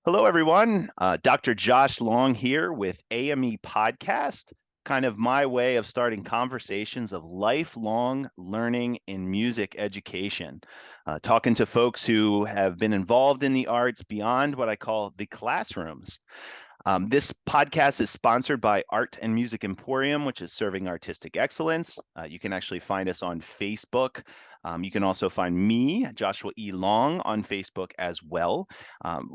Hello, everyone. Dr. Josh Long here with AME Podcast, kind of my way of starting conversations of lifelong learning in music education, talking to folks who have been involved in the arts beyond what I call the classrooms. This podcast is sponsored by Art and Music Emporium, which is serving artistic excellence. You can actually find us on Facebook. You can also find me, Joshua E. Long, on Facebook as well.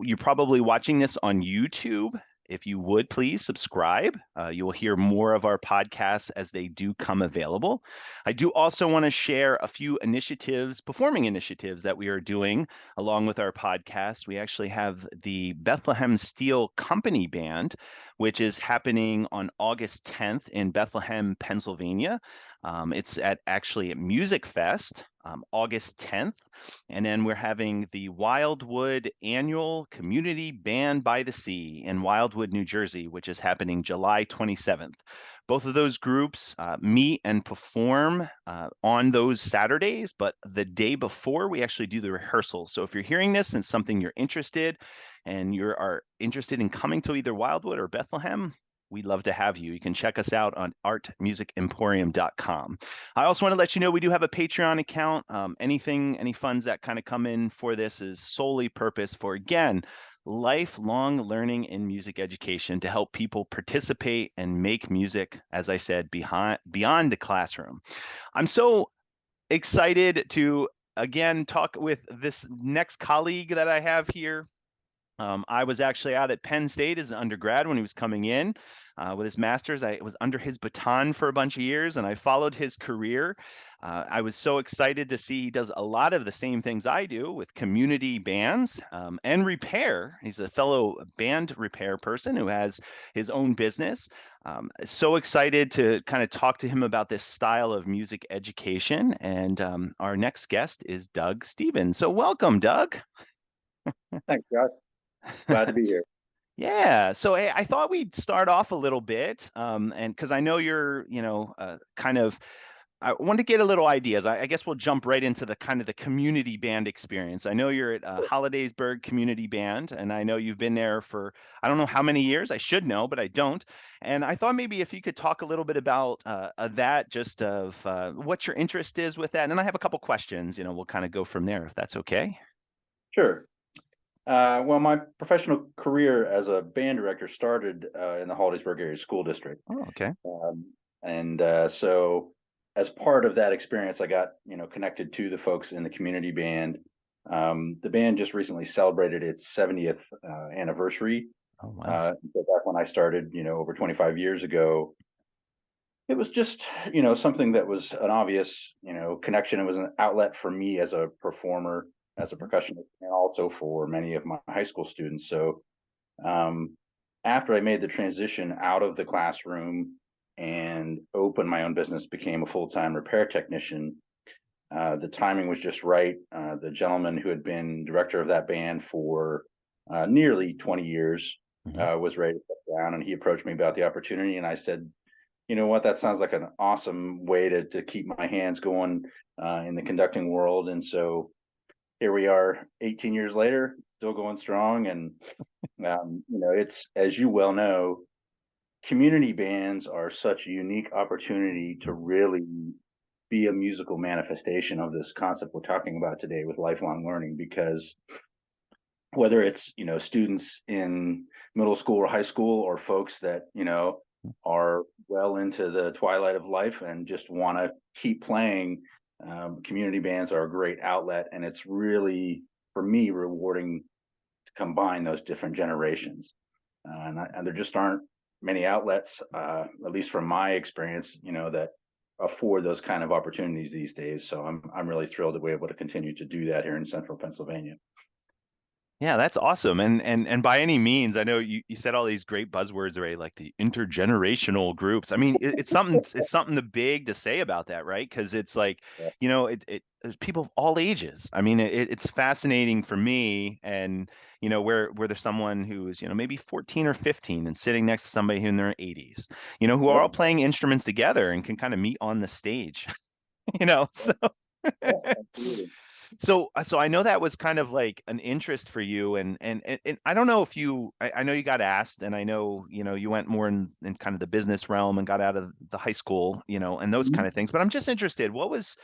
You're probably watching this on YouTube. If you would please subscribe, you will hear more of our podcasts as they do come available. I do also want to share a few initiatives, performing initiatives that we are doing along with our podcast. We actually have the Bethlehem Steel Company Band, which is happening on August 10th in Bethlehem, Pennsylvania. It's actually at Music Fest, August 10th. And then we're having the Wildwood Annual Community Band by the Sea in Wildwood, New Jersey, which is happening July 27th. Both of those groups meet and perform on those Saturdays, but the day before we actually do the rehearsals. So if you're hearing this and something you're interested and you are interested in coming to either Wildwood or Bethlehem, we'd love to have you. You can check us out on artmusicemporium.com. I also want to let you know we do have a Patreon account. Any funds that kind of come in for this is solely purpose for, again, lifelong learning in music education to help people participate and make music, as I said, beyond the classroom. I'm so excited to, again, talk with this next colleague that I have here. I was actually out at Penn State as an undergrad when he was coming in with his master's. I was under his baton for a bunch of years and I followed his career. I was so excited to see he does a lot of the same things I do with community bands and repair. He's a fellow band repair person who has his own business. So excited to kind of talk to him about this style of music education. And our next guest is Doug Stevens. So welcome, Doug. Thanks, Josh. Glad to be here. Yeah. So hey, I thought we'd start off a little bit, and because I know you're, kind of, I want to get a little ideas. I guess we'll jump right into the kind of the community band experience. I know you're at Hollidaysburg Community Band, and I know you've been there for I don't know how many years. I should know, but I don't. And I thought maybe if you could talk a little bit about that, just of what your interest is with that. And then I have a couple questions. We'll kind of go from there if that's okay. Sure. Well, my professional career as a band director started in the Hollidaysburg area school district. Oh, okay. So as part of that experience, I got, connected to the folks in the community band. The band just recently celebrated its 70th anniversary. Oh, wow. So back when I started, over 25 years ago, it was just, something that was an obvious, connection. It was an outlet for me as a performer, as a percussionist, and also for many of my high school students. So after I made the transition out of the classroom and opened my own business, became a full-time repair technician, the timing was just right. The gentleman who had been director of that band for nearly 20 years was ready to step down, and he approached me about the opportunity, and I said, you know what, that sounds like an awesome way to keep my hands going in the conducting world. And so here we are 18 years later, still going strong. And, it's, as you well know, community bands are such a unique opportunity to really be a musical manifestation of this concept we're talking about today with lifelong learning, because whether it's, students in middle school or high school, or folks that, are well into the twilight of life and just want to keep playing, community bands are a great outlet. And it's really, for me, rewarding to combine those different generations. And there just aren't many outlets, at least from my experience, that afford those kind of opportunities these days. So I'm really thrilled to be able to continue to do that here in central Pennsylvania. Yeah, that's awesome. And by any means, I know you said all these great buzzwords already, like the intergenerational groups. I mean, it's something big to say about that, right? Because it's like, Yeah. there's people of all ages. I mean, it's fascinating for me, and where there's someone who's maybe 14 or 15 and sitting next to somebody who in their 80s, who are all Yep. playing instruments together and can kind of meet on the stage, Yeah. so. Yeah, absolutely. So I know that was kind of like an interest for you, and I don't know if I know you got asked, and I know you went more in kind of the business realm and got out of the high school, and those kind Mhm. of things. But I'm just interested, was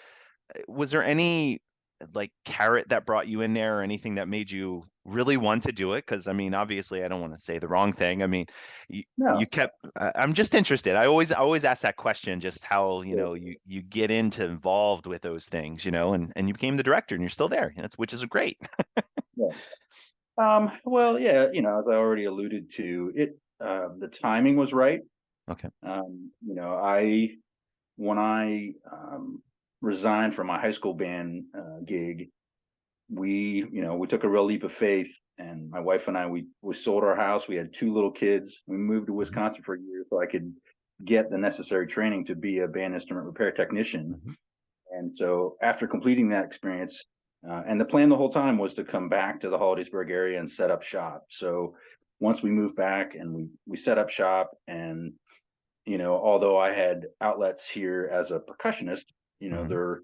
there any like carrot that brought you in there or anything that made you really want to do it? Because I mean, obviously, I don't want to say the wrong thing. I mean, you No. kept. I'm just interested. I always ask that question, just how you get into involved with those things, and you became the director, and you're still there. Which is great. Yeah. Well, yeah, as I already alluded to, the timing was right. Okay. I when I resigned from my high school band gig, we took a real leap of faith, and my wife and I we sold our house. We had two little kids. We moved to Hmm. Wisconsin for a year so I could get the necessary training to be a band instrument repair technician. Hmm. And so after completing that experience, and the plan the whole time was to come back to the Hollidaysburg area and set up shop. So once we moved back and we set up shop, and although I had outlets here as a percussionist, Hmm. there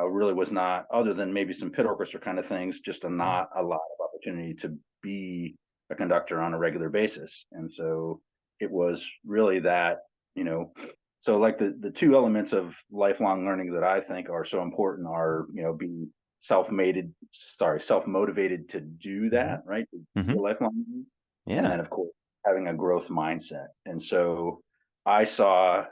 really was not, other than maybe some pit orchestra kind of things, just Yeah. not a lot of opportunity to be a conductor on a regular basis. And so it was really that, you know, so like the two elements of lifelong learning that I think are so important are, being self-motivated to do Hmm. that, right? To be Hmm. a lifelong learner. And Yeah. then of course having a growth mindset. And so I saw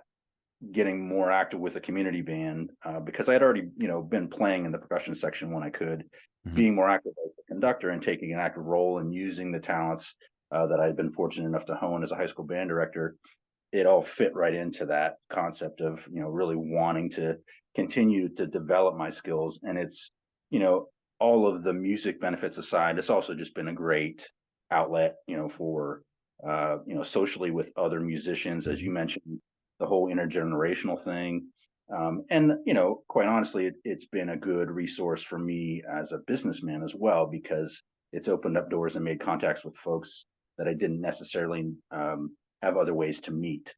getting more active with a community band because I had already, been playing in the percussion section when I could, Hmm. being more active as a conductor and taking an active role and using the talents that I had been fortunate enough to hone as a high school band director. It all fit right into that concept of, really wanting to continue to develop my skills. And it's, you know, all of the music benefits aside, it's also just been a great outlet, for, socially with other musicians, as Hmm. you mentioned, the whole intergenerational thing. And, quite honestly, it's been a good resource for me as a businessman as well, because it's opened up doors and made contacts with folks that I didn't necessarily have other ways to meet.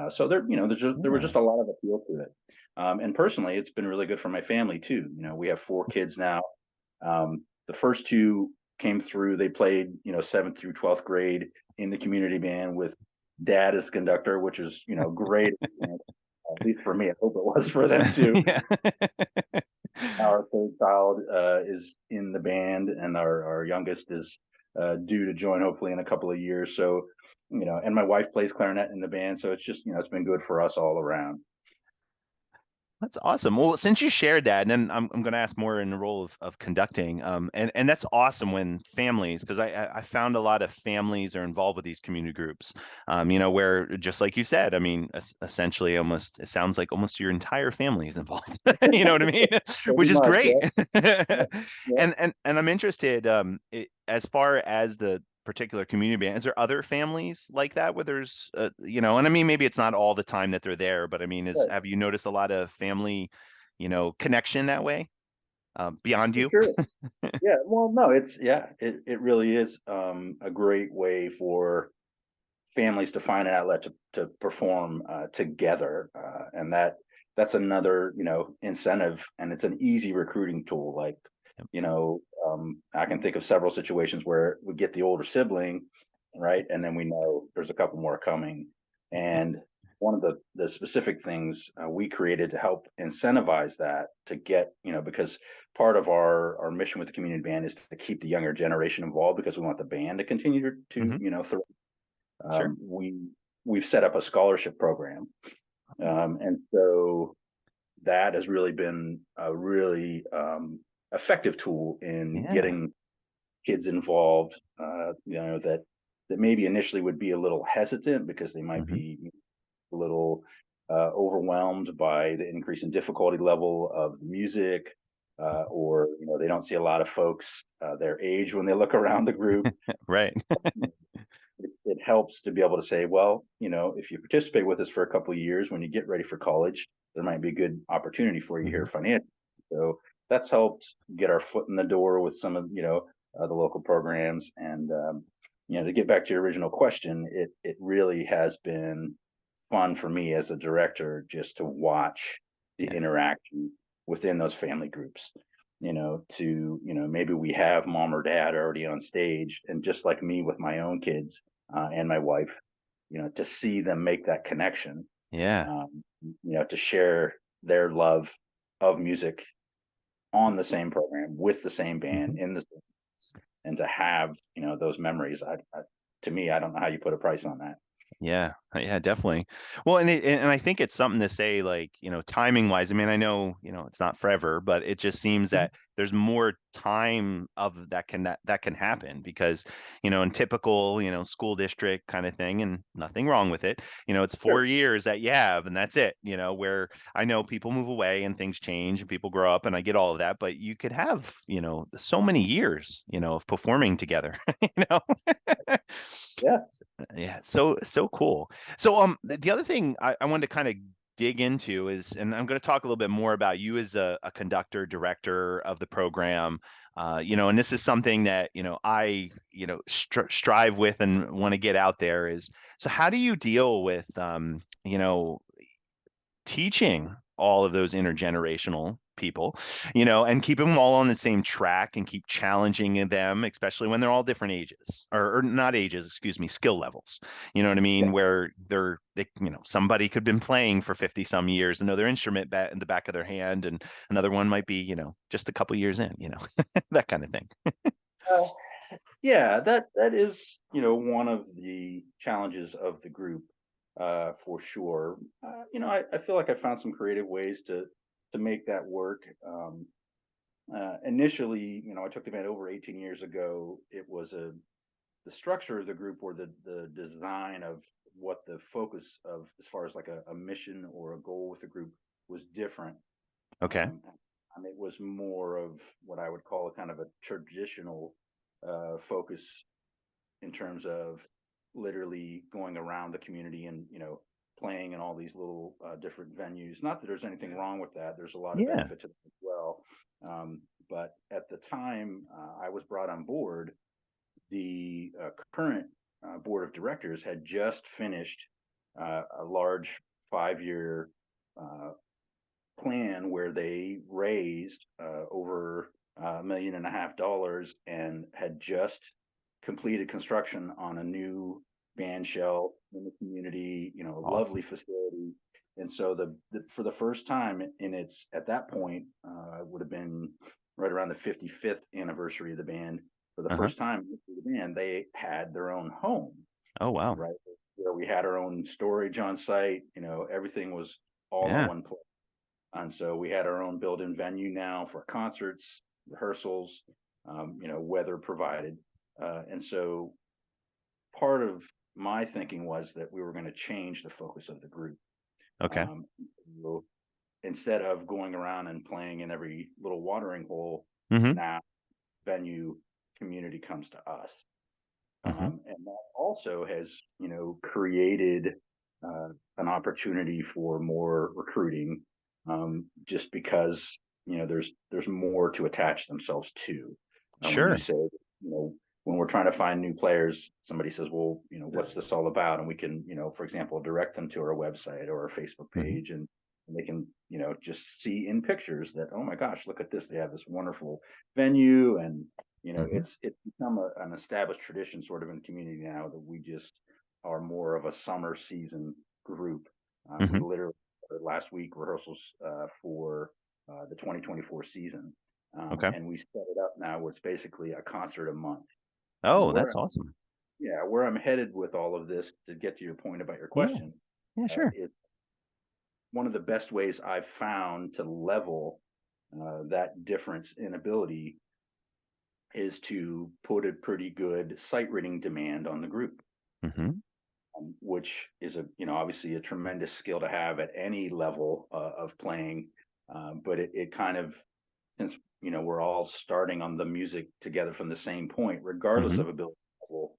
So there was Yeah. just a lot of appeal to it. And personally, it's been really good for my family too. We have four kids now. The first two came through. They played, seventh through 12th grade in the community band with dad as conductor, which is, great. At least for me, I hope it was for them too. Yeah. Our third child is in the band, and our youngest is due to join hopefully in a couple of years. So, and my wife plays clarinet in the band, so it's just it's been good for us all around. That's awesome. Well, since you shared that, and then I'm going to ask more in the role of conducting, and that's awesome when families, because I found a lot of families are involved with these community groups, where just like you said, I mean, essentially, almost it sounds like almost your entire family is involved. You know what I mean? Pretty Which is much, great. yeah, yeah, And I'm interested, as far as the particular community band, is there other families like that where there's and I mean maybe it's not all the time that they're there, but I mean yeah, have you noticed a lot of family connection that way, beyond for you? sure. Yeah, well, no, it really is a great way for families to find an outlet to perform together, and that's another incentive, and it's an easy recruiting tool. Like, Yep. I can think of several situations where we get the older sibling, right, and then we know there's a couple more coming. And one of the specific things we created to help incentivize that, to get because part of our mission with the community band is to keep the younger generation involved, because we want the band to continue to Hmm. thrive. Sure. We've set up a scholarship program, and so that has really been a really effective tool in Yeah. getting kids involved. That maybe initially would be a little hesitant because they might Hmm. be a little overwhelmed by the increase in difficulty level of the music, or they don't see a lot of folks their age when they look around the group. Right. It helps to be able to say, well, if you participate with us for a couple of years, when you get ready for college, there might be a good opportunity for you here Hmm. financially. So that's helped get our foot in the door with some of the local programs. And to get back to your original question, it really has been fun for me as a director just to watch the Yeah. interaction within those family groups. to, maybe we have mom or dad already on stage, and just like me with my own kids and my wife, to see them make that connection, Yeah. to share their love of music on the same program with the same band Mhm. in the same, and to have, those memories. To me, I don't know how you put a price on that. Yeah, yeah, definitely. Well, and I think it's something to say, like, timing wise. I mean, I know, it's not forever, but it just seems that there's more time of that can happen because, in typical, school district kind of thing, and nothing wrong with it. It's Sure. 4 years that you have, and that's it. Where I know people move away and things change and people grow up, and I get all of that, but you could have, so many years, of performing together, you know. Yeah. Yeah, so cool. So the other thing I wanted to kind of dig into is, and I'm going to talk a little bit more about you as a conductor, director of the program. And this is something that, I, strive with and want to get out there is, so how do you deal with teaching all of those intergenerational people, and keep them all on the same track and keep challenging them, especially when they're all different ages or not ages, excuse me, skill levels. You know what I Yeah. mean? Where somebody could have been playing for 50 some years and know their instrument in the back of their hand, and another one might be, just a couple years in, that kind of thing. Uh, yeah, that is, one of the challenges of the group, for sure. I feel like I found some creative ways to make that work. Initially, I took the band over 18 years ago. It was the structure of the group, or the design of what the focus of, as far as like a mission or a goal with the group, was different. Okay. It was more of what I would call a kind of a traditional focus, in terms of literally going around the community and, playing in all these little different venues. Not that there's anything wrong with that. There's a lot of Yeah. benefit to that as well. But at the time I was brought on board, the current board of directors had just finished a large 5-year uh, plan where they raised over $1.5 million, and had just completed construction on a new band shell in the community, a lovely Awesome. facility. And so for the first time in its, at that point, would have been right around the 55th anniversary of the band. For the Uh-huh. first time in the band, they had their own home, Oh, wow. right? Where we had our own storage on site, everything was all in Yeah. one place. And so we had our own built-in venue now for concerts, rehearsals, weather provided. And so part of my thinking was that we were going to change the focus of the group. Okay. Um, so instead of going around and playing in every little watering hole, Mm-hmm. now venue community comes to us. Mm-hmm. And that also has, created an opportunity for more recruiting, just because, there's more to attach themselves to. When you Sure. say, when we're trying to find new players, somebody says, well, what's this all about? And we can, for example, direct them to our website or our Facebook Mm-hmm. page, and they can, just see in pictures that, oh my gosh, look at this. They have this wonderful venue, and Mm-hmm. it's become an established tradition sort of in the community now, that we just are more of a summer season group. We Mm-hmm. literally last week rehearsals for the 2024 season, Okay. and we set it up now where it's basically a concert a month. And Oh, that's awesome. where I'm headed with all of this, to get to your point about your Yeah. question, Yeah, sure. is one of the best ways I've found to level that difference in ability, is to put a pretty good sight reading demand on the group, Mm-hmm. which is obviously a tremendous skill to have at any level of playing. But it kind of, since we're all starting on the music together from the same point, regardless Mm-hmm. of ability level.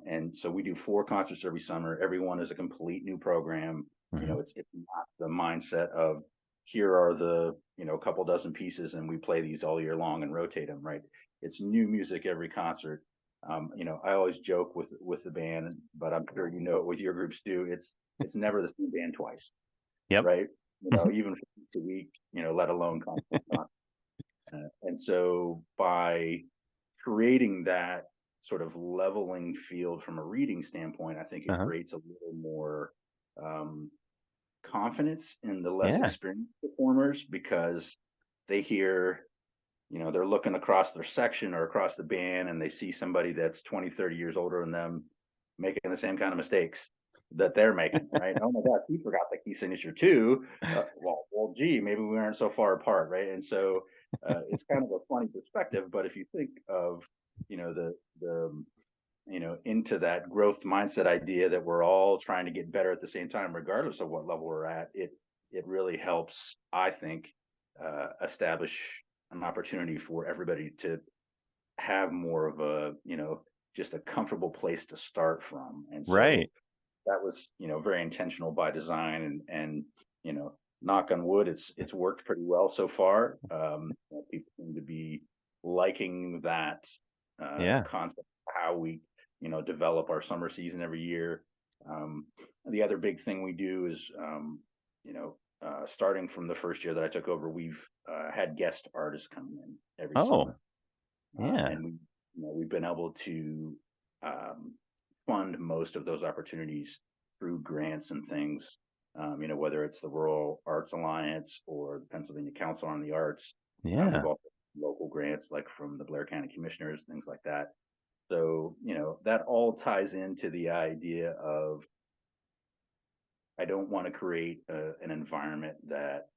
And so we do 4 concerts every summer. Every one is a complete new program. Mm-hmm. It's not the mindset of, here are the couple dozen pieces and we play these all year long and rotate them, right? It's new music every concert. I always joke with the band, but I'm sure with your groups too. It's never the same band twice, Yep. right? Even from week to week, let alone concert to concert. And so by creating that sort of leveling field from a reading standpoint, I think it Uh-huh. creates a little more confidence in the less Yeah. experienced performers, because they hear, they're looking across their section or across the band and they see somebody that's 20, 30 years older than them making the same kind of mistakes that they're making, right? Oh my God, he forgot the key signature too. Gee, maybe we aren't so far apart, right? And so it's kind of a funny perspective, but if you think of, the into that growth mindset idea that we're all trying to get better at the same time, regardless of what level we're at, it really helps, I think, establish an opportunity for everybody to have more of a, just a comfortable place to start from. And so Right. that was, very intentional by design, and knock on wood, it's worked pretty well so far. People seem to be liking that Yeah. concept, how we, develop our summer season every year. Um, the other big thing we do is, starting from the first year that I took over, we've had guest artists come in every Oh, summer, yeah. and we've been able to um, fund most of those opportunities through grants and things. Whether it's the Rural Arts Alliance or the Pennsylvania Council on the Arts. We've Yeah. also local grants like from the Blair County Commissioners, things like that. So, that all ties into the idea of, I don't want to create an environment that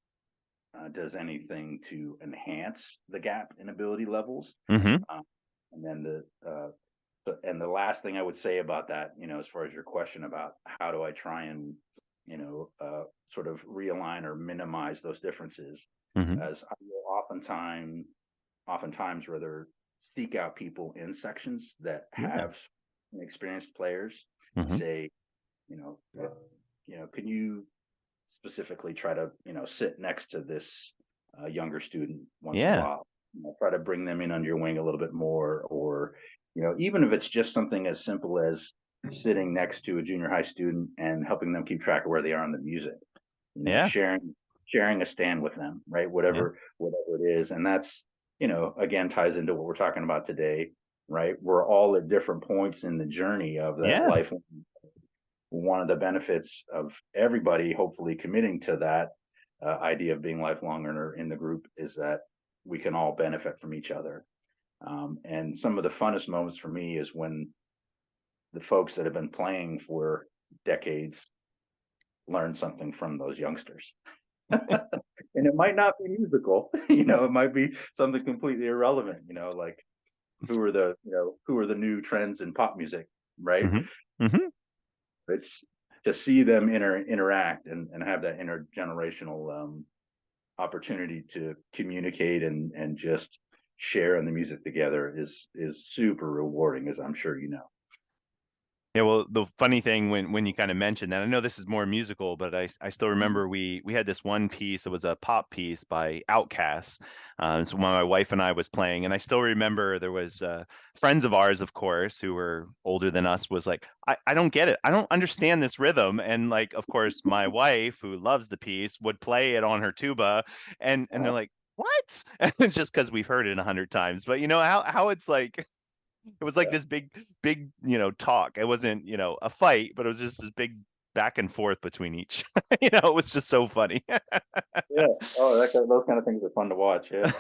does anything to enhance the gap in ability levels. Mm-hmm. Um, and then and the last thing I would say about that, as far as your question about how do I try and, sort of realign or minimize those differences, Mm-hmm. as I will oftentimes rather seek out people in sections that Yeah. have experienced players and Mm-hmm. say, can you specifically try to, sit next to this younger student once in a Yeah. while, try to bring them in under your wing a little bit more, or, even if it's just something as simple as sitting next to a junior high student and helping them keep track of where they are in the music, Yeah. sharing a stand with them, right? Yeah. Whatever it is. And that's, again, ties into what we're talking about today, right? We're all at different points in the journey of that Yeah. life. One of the benefits of everybody hopefully committing to that idea of being lifelong learner in the group is that we can all benefit from each other. And some of the funnest moments for me is when the folks that have been playing for decades learn something from those youngsters. And it might not be musical, it might be something completely irrelevant, like who are the new trends in pop music, right? Mm-hmm. Mm-hmm. It's to see them interact and have that intergenerational opportunity to communicate and just share in the music together is super rewarding, as I'm sure you know. Yeah, well, the funny thing when you kind of mentioned that, I know this is more musical, but I still remember we had this one piece. It was a pop piece by Outkast. It's when my wife and I was playing, and I still remember there was friends of ours, of course, who were older than us, was like, I don't get it. I don't understand this rhythm. And like, of course, my wife, who loves the piece, would play it on her tuba, and they're like, what? And it's just because we've heard it 100 times. But you know how it's like it was like Yeah, this big talk. It wasn't a fight, but it was just this big back and forth between each. It was just so funny. yeah. Oh, those kind of things are fun to watch. Yeah,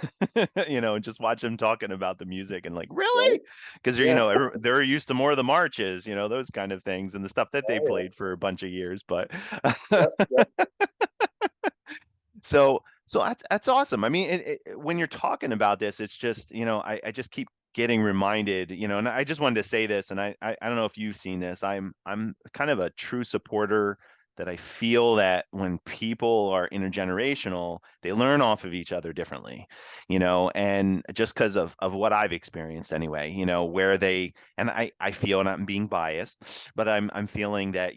And just watch them talking about the music and like, right. really, because Yeah. they're used to more of the marches, those kind of things and the stuff that they Oh played for a bunch of years. But yeah. Yep. Yep. so that's awesome. I mean, when you're talking about this, it's just I just keep getting reminded, and I just wanted to say this, and I don't know if you've seen this. I'm kind of a true supporter that I feel that when people are intergenerational, they learn off of each other differently, and just because of what I've experienced anyway, where and I feel, and I'm being biased, but I'm feeling that,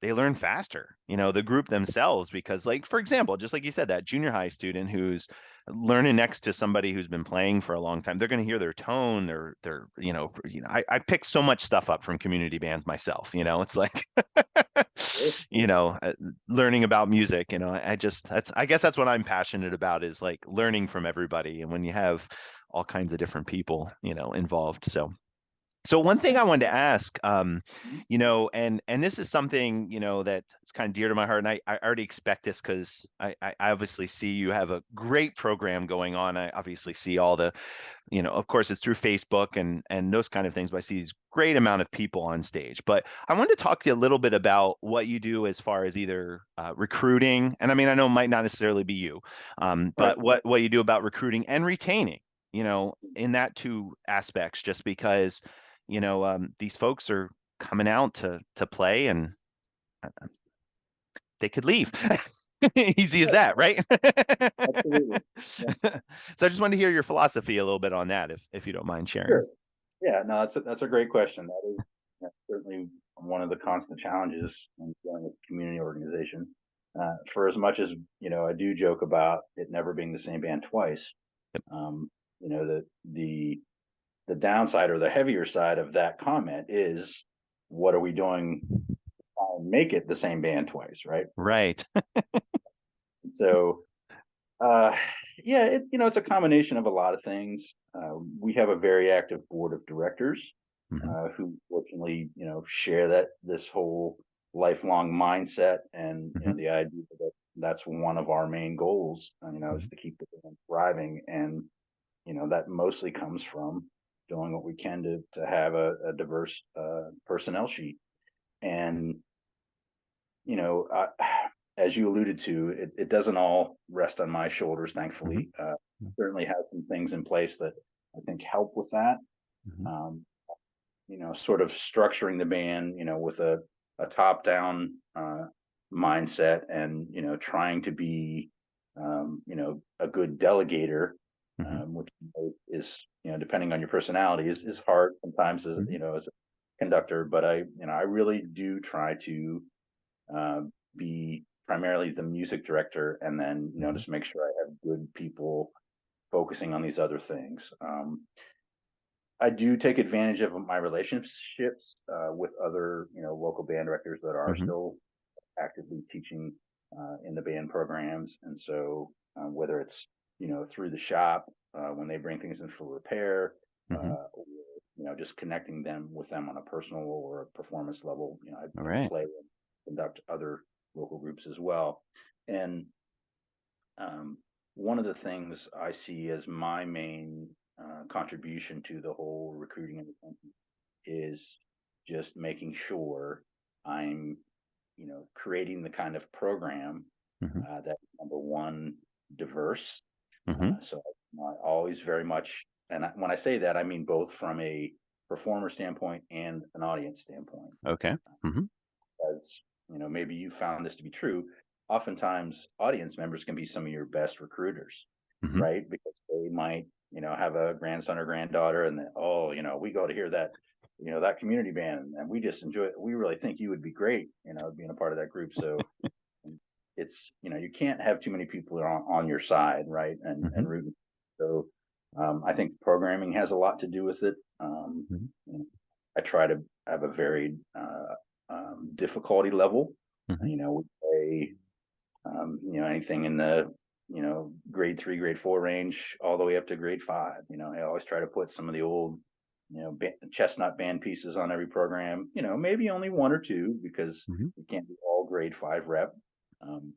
they learn faster, the group themselves, because like, for example, just like you said, that junior high student who's learning next to somebody who's been playing for a long time, they're going to hear their tone, I pick so much stuff up from community bands myself, it's like you know, learning about music. You know, I guess that's what I'm passionate about, is like learning from everybody. And when you have all kinds of different people, you know, involved. So one thing I wanted to ask, you know, and this is something, you know, that it's kind of dear to my heart, and I already expect this because I obviously see you have a great program going on. I obviously see all the, you know, of course it's through Facebook and those kind of things, but I see these great amount of people on stage. But I wanted to talk to you a little bit about what you do as far as either recruiting, and I mean I know it might not necessarily be you, Right. but what you do about recruiting and retaining, you know, in that two aspects, just because, you know, these folks are coming out to play and they could leave. Easy as that, right? Absolutely. Yeah. So I just wanted to hear your philosophy a little bit on that, if you don't mind sharing. Sure. Yeah, no, that's a great question. That's certainly one of the constant challenges in dealing with community organization. For as much as I do joke about it never being the same band twice. Yep. You know, the downside or the heavier side of that comment is, what are we doing to try and make it the same band twice, right? Right. So, uh, yeah, it's a combination of a lot of things. We have a very active board of directors Mhm, who fortunately, share this whole lifelong mindset, and mhm, the idea that that's one of our main goals, is mhm, to keep the band thriving, and that mostly comes from doing what we can to have a diverse personnel sheet, and as you alluded to, it doesn't all rest on my shoulders, mhm, thankfully. Certainly have some things in place that I think help with that. mhm, Um, sort of structuring the band, with a top down mindset, and, trying to be, a good delegator, mhm, which is, depending on your personality is hard sometimes as, mhm, as a conductor, but I really do try to uh, be primarily the music director, and then, mhm, just make sure I have good people focusing on these other things. I do take advantage of my relationships with other, local band directors that are mhm, still actively teaching in the band programs, and so whether it's through the shop when they bring things in for repair, mhm. or just connecting them with them on a personal or a performance level. I All right. play and conduct other local groups as well, and um, one of the things I see as my main contribution to the whole recruiting and retention is just making sure I'm, creating the kind of program Mhm, that, number one, diverse. mhm. So I always very much, and when I say that, I mean both from a performer standpoint and an audience standpoint. Okay. Mhm, As maybe you found this to be true. Oftentimes, audience members can be some of your best recruiters, mhm. right? Because they might, have a grandson or granddaughter, and then, oh, we go to hear that, that community band, and we just enjoy it. We really think you would be great, being a part of that group. So it's, you can't have too many people on your side, right? And Mhm, rooting. So I think programming has a lot to do with it. mhm, You know, I try to have a varied difficulty level. mhm. We play, anything in the, grade 3, grade 4 range, all the way up to grade 5. I always try to put some of the old, chestnut band pieces on every program. Maybe only one or two, because Mhm. you can't do all grade 5 rep. Um,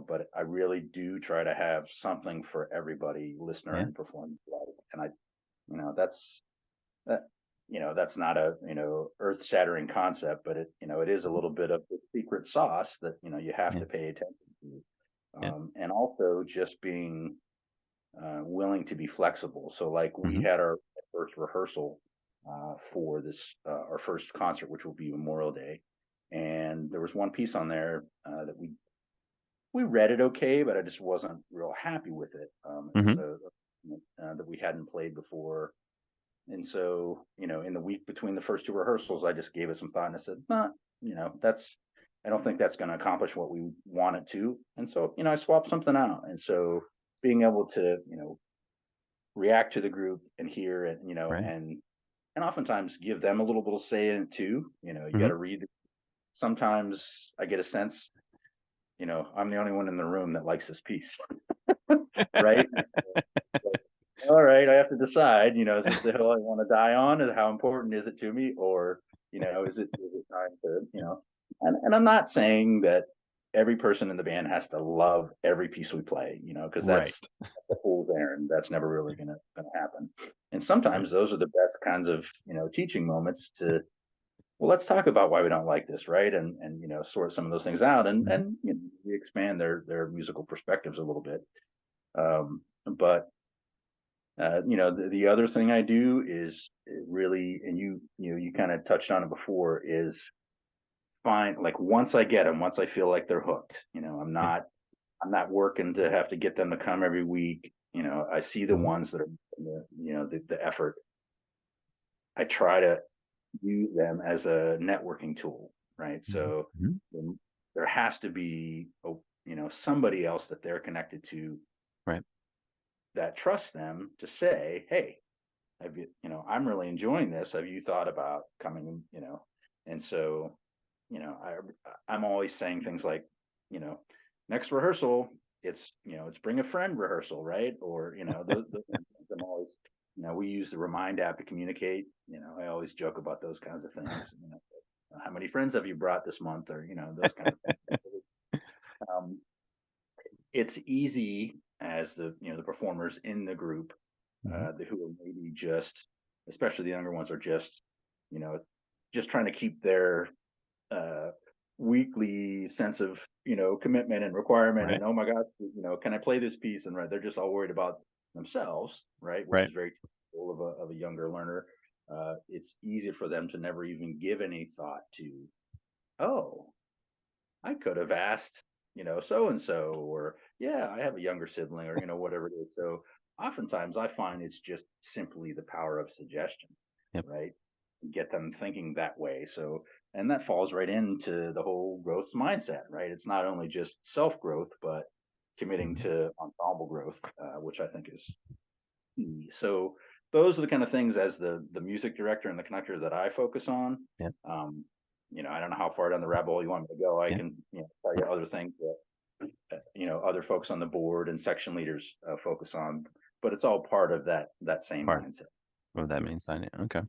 but I really do try to have something for everybody, listener Yeah. and performance alike. And that's that, that's not a, earth shattering concept, but it is a little bit of the secret sauce that, you have Yeah. to pay attention to. Yeah. And also just being willing to be flexible. So, like, we Mhm, had our first rehearsal for this, our first concert, which will be Memorial Day. And there was one piece on there that we read it okay, but I just wasn't real happy with it. It was mhm. that we hadn't played before, and so, in the week between the first two rehearsals, I just gave it some thought, and I said, nah, I don't think that's going to accomplish what we want it to. And so, I swapped something out. And so, being able to, react to the group and hear it, Right. and oftentimes give them a little bit of say in it too. You got Mhm, to read. sometimes I get a sense, I'm the only one in the room that likes this piece, right? Like, all right, I have to decide, is this the hill I want to die on? And how important is it to me? Or, is it time to, and I'm not saying that every person in the band has to love every piece we play, because Right. that's a fool's errand. That's never really gonna happen. And sometimes those are the best kinds of, teaching moments to, well, let's talk about why we don't like this, right? And sort some of those things out, and Mhm. we expand their musical perspectives a little bit. But the other thing I do is really, and you kind of touched on it before, is find, like, once I feel like they're hooked, Yeah. I'm not working to have to get them to come every week. I see the Mhm. ones that are, the effort. I try to use them as a networking tool, right? Mhm. So Mhm. there has to be, somebody else that they're connected to Right. that trusts them to say, hey, have you, I'm really enjoying this. Have you thought about coming, And so, I'm always saying things like, you know, next rehearsal, it's bring a friend rehearsal, right? Or, I'm always, we use the Remind app to communicate. I always joke about those kinds of things. How many friends have you brought this month, or, those kind of things. Um, it's easy as the performers in the group, Mhm. who are maybe just, especially the younger ones, are just, you know, just trying to keep their uh, weekly sense of, commitment and requirement. Right. And, oh my God, can I play this piece? And right, they're just all worried about themselves, right? Which Right. is very typical of a younger learner. It's easy for them to never even give any thought to, oh, I could have asked, so and so, or yeah, I have a younger sibling, or, whatever it is. So oftentimes I find it's just simply the power of suggestion, Yep. right? Get them thinking that way. So, and that falls right into the whole growth mindset, right? It's not only just self growth, but committing Mhm. to ensemble growth, which I think is key. So those are the kind of things, as the music director and the conductor, that I focus on. Yeah. Um, I don't know how far down the rabbit hole you want me to go. I Yeah. can, tell you other things that, other folks on the board and section leaders focus on, but it's all part of that same Part mindset. of that main sign. Yeah. Okay.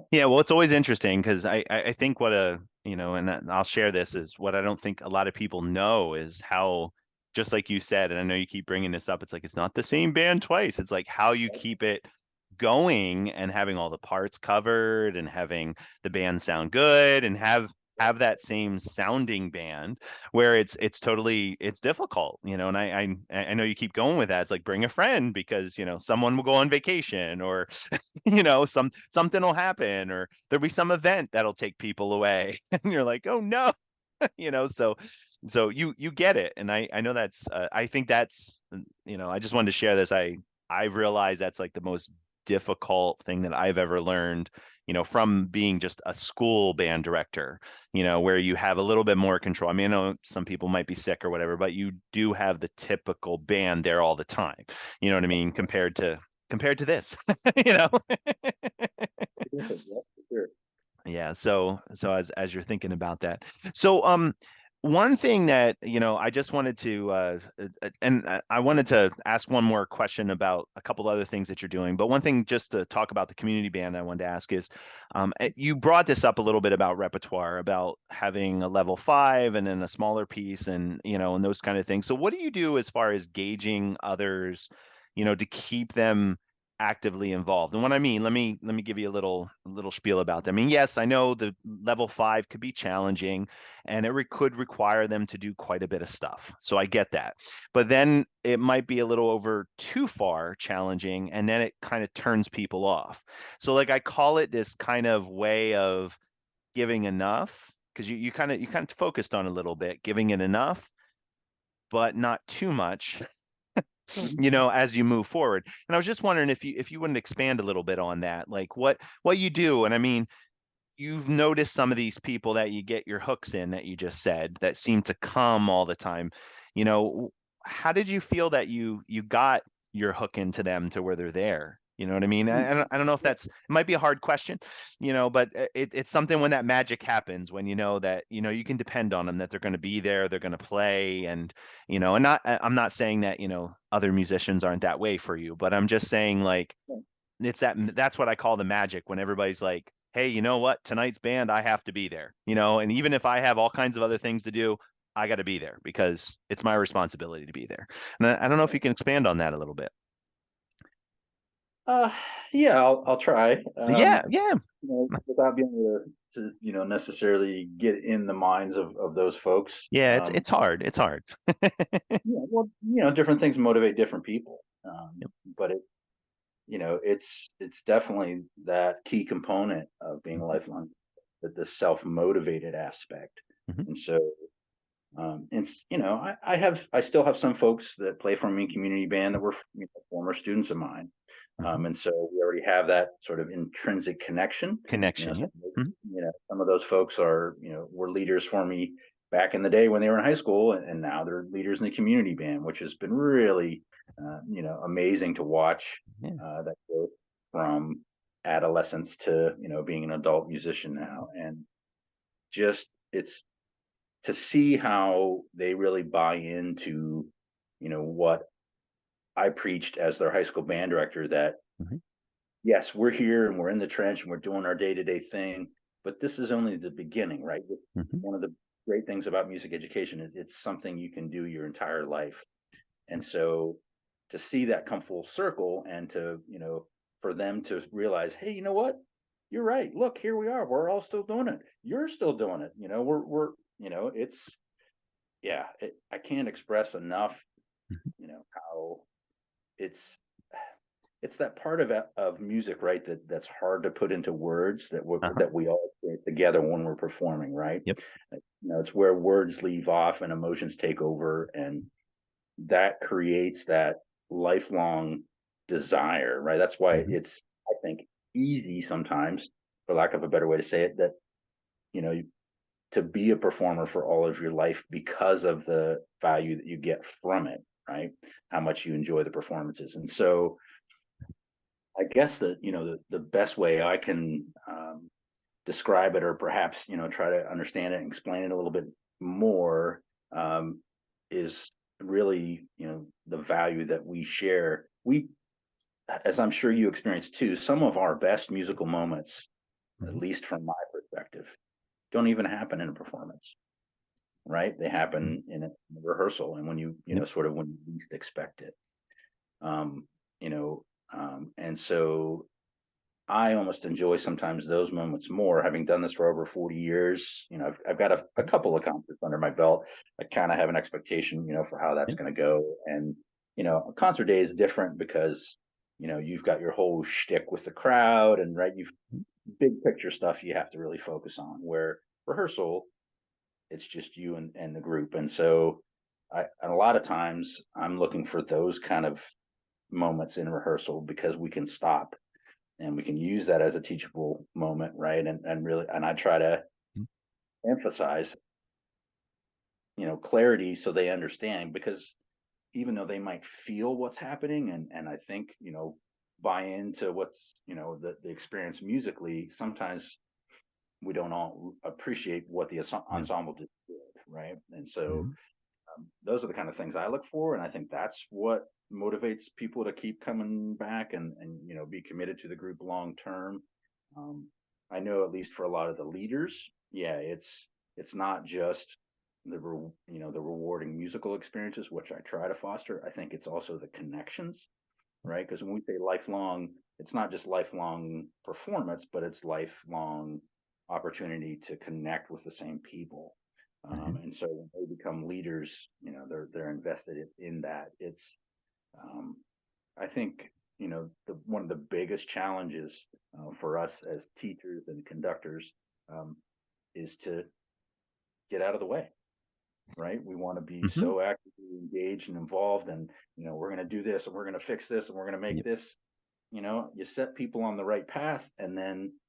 Yeah, well, it's always interesting because I think what and I'll share this, is what I don't think a lot of people know is how, just like you said, and I know you keep bringing this up, it's like it's not the same band twice. It's like how you keep it going and having all the parts covered and having the band sound good and have that same sounding band, where it's difficult, and I know you keep going with that. It's like bring a friend, because someone will go on vacation, or something will happen, or there'll be some event that'll take people away and you're like, oh no. So you get it, and I know that's I think that's I just wanted to share this. I realize that's like the most difficult thing that I've ever learned, from being just a school band director, where you have a little bit more control. I mean, I know some people might be sick or whatever, but you do have the typical band there all the time. You know what I mean? Compared to this, you know? Yeah, for sure. Yeah, so as you're thinking about that. So one thing that, I just wanted to and I wanted to ask one more question about a couple other things that you're doing. But one thing, just to talk about the community band, I wanted to ask is, you brought this up a little bit about repertoire, about having a level 5 and then a smaller piece, and and those kind of things. So what do you do as far as gauging others, to keep them actively involved? And what I mean, let me give you a little spiel about that. I mean, yes, I know the level 5 could be challenging, and could require them to do quite a bit of stuff. So I get that. But then it might be a little over too far challenging, and then it kind of turns people off. So like I call it this kind of way of giving enough, because you kind of focused on a little bit, giving it enough, but not too much, Mhm. as you move forward. And I was just wondering if you wouldn't expand a little bit on that, like what you do. And I mean, you've noticed some of these people that you get your hooks in, that you just said, that seem to come all the time. How did you feel that you got your hook into them to where they're there? You know what I mean? I don't know if it might be a hard question, but it's something when that magic happens, when you know that, you can depend on them, that they're going to be there, they're going to play. And, I'm not saying that, other musicians aren't that way for you, but I'm just saying, like, that's what I call the magic, when everybody's like, hey, you know what? Tonight's band, I have to be there, and even if I have all kinds of other things to do, I got to be there because it's my responsibility to be there. And I don't know if you can expand on that a little bit. Uh, yeah, I'll try. Yeah, yeah. Without being able to necessarily get in the minds of those folks. Yeah, it's hard. It's hard. Yeah, well, different things motivate different people. Yep. But it's definitely that key component of being a lifelong, that the self-motivated aspect. Mhm. And so, I still have some folks that play for me in community band that were former students of mine. Mhm. And so we already have that sort of intrinsic connection. Connection. Some Yeah. of those, Mhm. some of those folks are, were leaders for me back in the day when they were in high school, and now they're leaders in the community band, which has been really, amazing to watch, Yeah. that growth from adolescence to, being an adult musician now. And just, it's to see how they really buy into, what I preached as their high school band director, that Mhm. yes, we're here and we're in the trench and we're doing our day-to-day thing, but this is only the beginning, right? Mhm. One of the great things about music education is it's something you can do your entire life. And so to see that come full circle, and to, for them to realize, hey, you know what? You're right. Look, here we are. We're all still doing it. You're still doing it. We're, it's, yeah, I can't express enough, Mhm. how it's it's that part of music, right? That's hard to put into words, Uh-huh. that we all experience together when we're performing, right? Yep. It's where words leave off and emotions take over, and that creates that lifelong desire, right? That's why Mhm. it's, I think, easy sometimes, for lack of a better way to say it, that to be a performer for all of your life, because of the value that you get from it, right? How much you enjoy the performances. And so I guess that, the best way I can, describe it, or perhaps, try to understand it and explain it a little bit more, um, is really, the value that we share. We, as I'm sure you experienced too, some of our best musical moments, at Mhm. least from my perspective, don't even happen in a performance, right? They Mhm. happen in a rehearsal, and when Yep. sort of when you least expect it. Um, you know, and so I almost enjoy sometimes those moments more, having done this for over 40 years. I've got a Mhm. couple of concerts under my belt. I kind of have an expectation, for how that's Yep. going to go. And, a concert day is different because, you've got your whole shtick with the crowd, and right, you've Mhm. big picture stuff you have to really focus on, where rehearsal, it's just you and the group. And so and a lot of times I'm looking for those kind of moments in rehearsal, because we can stop and we can use that as a teachable moment, right? And really, and I try to Mhm. emphasize, clarity, so they understand, because even though they might feel what's happening, and I think, buy into what's, the experience musically, sometimes we don't all appreciate what the Yeah. ensemble did, right? And so, Mhm. those are the kind of things I look for, and I think that's what motivates people to keep coming back, and be committed to the group long term. Um, I know, at least for a lot of the leaders, yeah, it's not just the rewarding musical experiences, which I try to foster. I think it's also the connections, right? Because when we say lifelong, it's not just lifelong performance, but it's lifelong opportunity to connect with the same people. Mhm. And so when they become leaders, they're invested in that. It's I think, one of the biggest challenges, for us as teachers and conductors, um, is to get out of the way, right? We want to be Mhm. so actively engaged and involved, and we're going to do this, and we're going to fix this, and we're going to make Yep. this. You set people on the right path, and then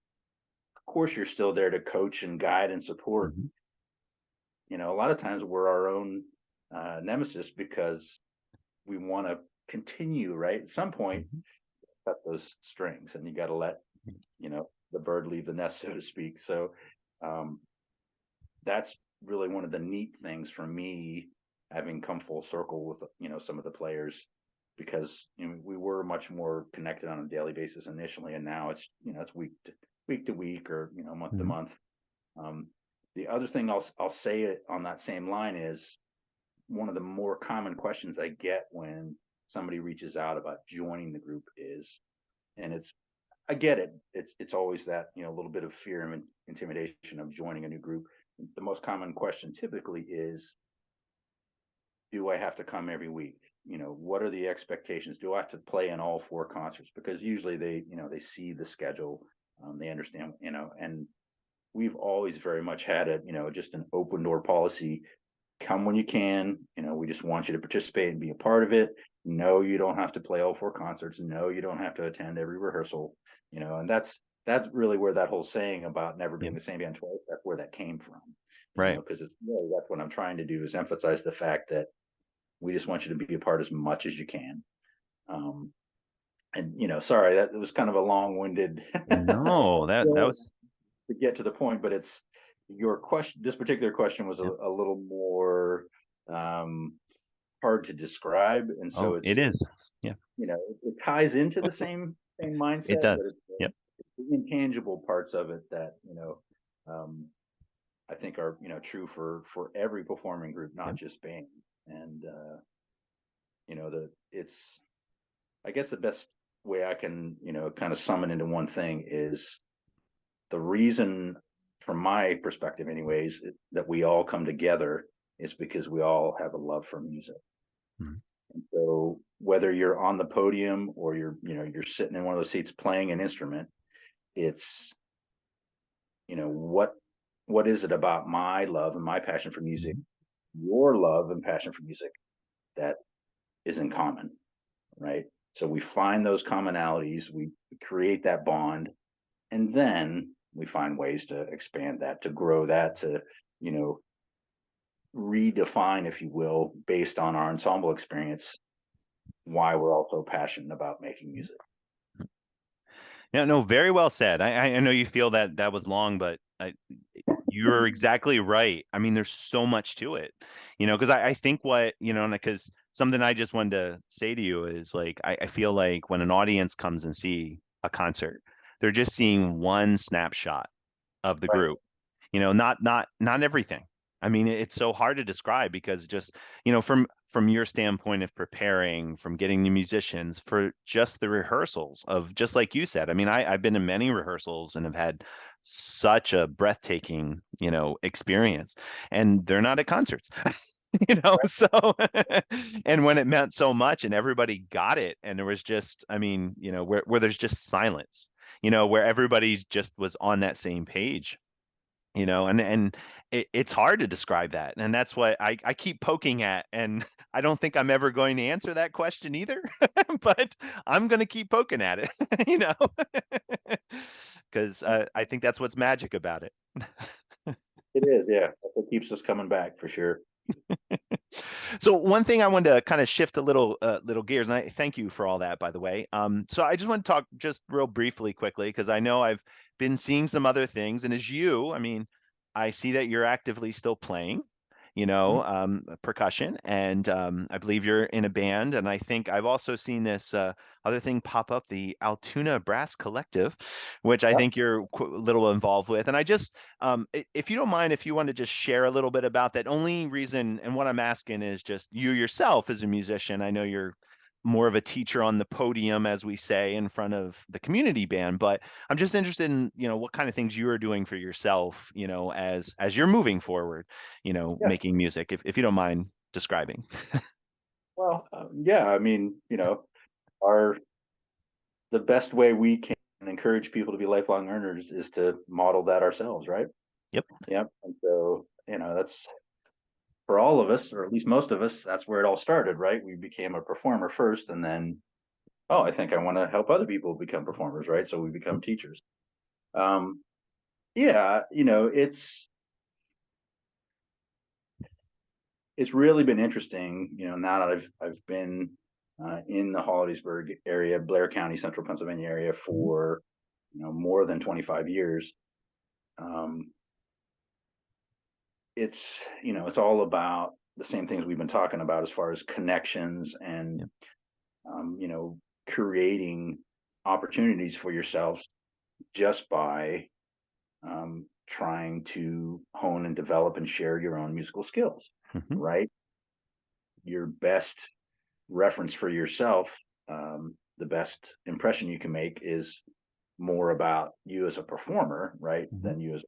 of course you're still there to coach and guide and support. Mhm. A lot of times we're our own, nemesis, because we want to continue, right? At some point, Mhm. cut those strings, and you got to let, the bird leave the nest, so to speak. So that's really one of the neat things for me, having come full circle with, some of the players, because we were much more connected on a daily basis initially, and now it's, it's week to week, or month to month. The other thing I'll say it on that same line is, one of the more common questions I get when somebody reaches out about joining the group is, and I get it. It's always that, little bit of fear and intimidation of joining a new group. The most common question typically is, do I have to come every week? What are the expectations? Do I have to play in all 4 concerts? Because usually they see the schedule, they understand, and we've always very much had it, just an open door policy. Come when you can. We just want you to participate and be a part of it. No, you don't have to play all 4 concerts. No, you don't have to attend every rehearsal. And that's really where that whole saying about never being the same band twice, that's where that came from. Right. Because it's really, that's what I'm trying to do, is emphasize the fact that we just want you to be a part as much as you can. And sorry, that was kind of a long-winded No, that was to get to the point, but it's your question. This particular question was a little more hard to describe, and so it is. Yeah. It ties into the same mindset. It does. But it's the intangible parts of it that I think are true for every performing group, not just band. And it's, I guess the best way I can kind of sum it into one thing is, the reason, from my perspective anyways, that we all come together is because we all have a love for music. And so whether you're on the podium or you're sitting in one of those seats playing an instrument, it's what is it about my love and my passion for music, your love and passion for music, that is in common, right? So we find those commonalities, we create that bond, and then we find ways to expand that, to grow that, to redefine, if you will, based on our ensemble experience, why we're all so passionate about making music. Yeah, no, very well said. I know you feel that was long, but you're exactly right. I mean, there's so much to it, because I think because something I just wanted to say to you is, like, I feel like when an audience comes and see a concert, they're just seeing one snapshot of the group, not everything. I mean, it's so hard to describe, because just, from your standpoint of preparing, from getting the musicians, for just the rehearsals of, just like you said, I mean, I've been in many rehearsals and have had such a breathtaking, experience, and they're not at concerts. So and when it meant so much and everybody got it, and there was just, I mean, where there's just silence, where everybody just was on that same page, and it's hard to describe that. And that's what I keep poking at. And I don't think I'm ever going to answer that question either, but I'm going to keep poking at it, because I think that's what's magic about it. It is, yeah. That's what keeps us coming back, for sure. So one thing I wanted to kind of shift a little gears, and I thank you for all that, by the way. So I just want to talk just real briefly, quickly, because I know I've been seeing some other things, and as you, I mean, I see that you're actively still playing, percussion, and I believe you're in a band, and I think I've also seen this other thing pop up, the Altoona Brass Collective, which I think you're a little involved with. And I just, if you don't mind, if you want to just share a little bit about that. Only reason, and what I'm asking is just, you yourself as a musician, I know you're more of a teacher on the podium, as we say, in front of the community band, but I'm just interested in, what kind of things you are doing for yourself, as you're moving forward, making music, if you don't mind describing. Well, yeah, I mean, the best way we can encourage people to be lifelong learners is to model that ourselves, right? Yep. And so, that's, for all of us, or at least most of us, that's where it all started, right? We became a performer first, and then, oh, I think I want to help other people become performers, right? So we become teachers. Yeah, it's really been interesting, now that I've been in the Hollidaysburg area, Blair County, Central Pennsylvania area for more than 25 years. It's all about the same things we've been talking about as far as connections and creating opportunities for yourselves just by trying to hone and develop and share your own musical skills, right? Your best reference for yourself, the best impression you can make is more about you as a performer, right? Than you as,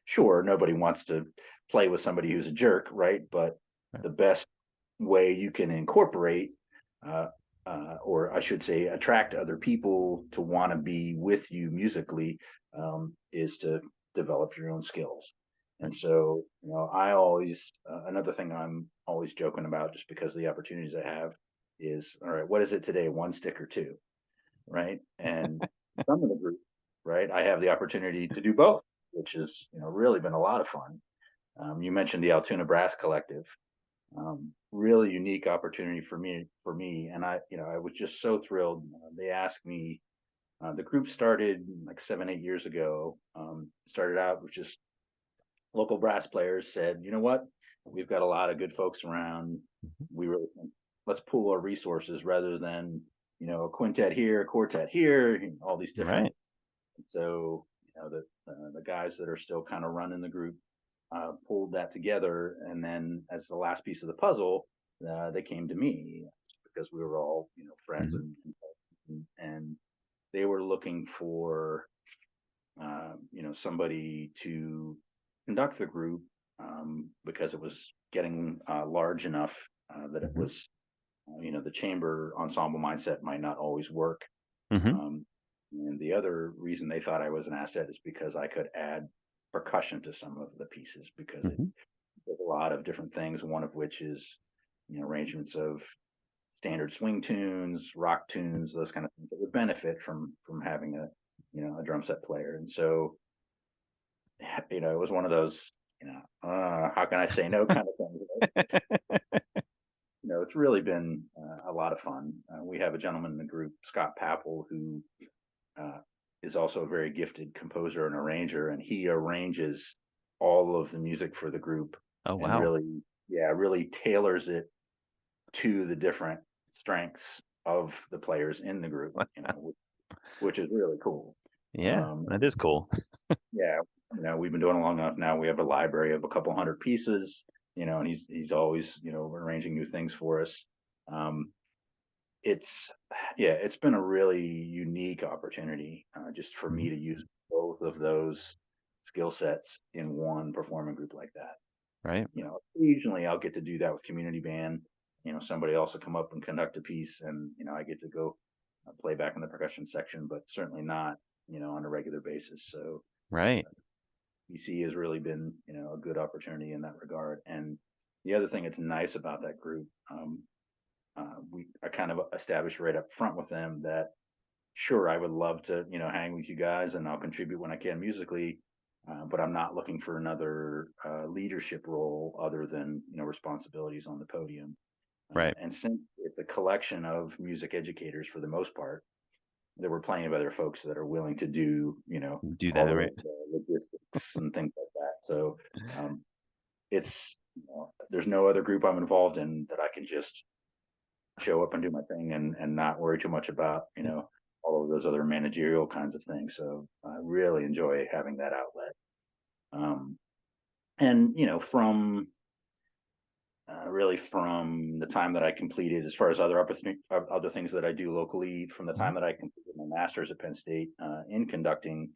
sure, nobody wants to play with somebody who's a jerk, right? But the best way you can incorporate, or I should say, attract other people to want to be with you musically, is to develop your own skills. And so, I always, another thing I'm always joking about, just because of the opportunities I have, is, all right, what is it today? One stick or two, right? And some of the group, right, I have the opportunity to do both, which has, really been a lot of fun. You mentioned the Altoona Brass Collective. Really unique opportunity for me. And I was just so thrilled. They asked me, the group started like 7-8 years ago. Started out with just local brass players, said, you know what, we've got a lot of good folks around. We really think, let's pool our resources rather than, a quintet here, a quartet here, all these different. Right. So, the guys that are still kind of running the group pulled that together, and then as the last piece of the puzzle, they came to me because we were all friends, and they were looking for somebody to conduct the group, because it was getting large enough that it was the chamber ensemble mindset might not always work. And the other reason they thought I was an asset is because I could add percussion to some of the pieces, because it does a lot of different things, one of which is arrangements of standard swing tunes, rock tunes, those kind of things that would benefit from having a drum set player. And so it was one of those how can I say no kind of things. It's really been a lot of fun. We have a gentleman in the group, Scott Papple, who is also a very gifted composer and arranger, and he arranges all of the music for the group. Oh, and wow. really tailors it to the different strengths of the players in the group, which is really cool. Yeah, that is cool. Yeah, we've been doing it long enough now. We have a library of a couple hundred pieces, and he's always arranging new things for us. It's been a really unique opportunity, just for me to use both of those skill sets in one performing group like that. Right. Occasionally I'll get to do that with community band. Somebody else will come up and conduct a piece, and I get to go play back in the percussion section, but certainly not on a regular basis. So Right. BC has really been a good opportunity in that regard. And the other thing that's nice about that group, I kind of established right up front with them that, sure, I would love to hang with you guys, and I'll contribute when I can musically, but I'm not looking for another leadership role other than responsibilities on the podium. Right. And since it's a collection of music educators for the most part, there were plenty of other folks that are willing to do Do all that, the right? logistics and things like that. So it's there's no other group I'm involved in that I can just show up and do my thing and not worry too much about all of those other managerial kinds of things. So I really enjoy having that outlet. And from really from the time that I completed, as far as other things that I do locally, from the time that I completed my master's at Penn State in conducting,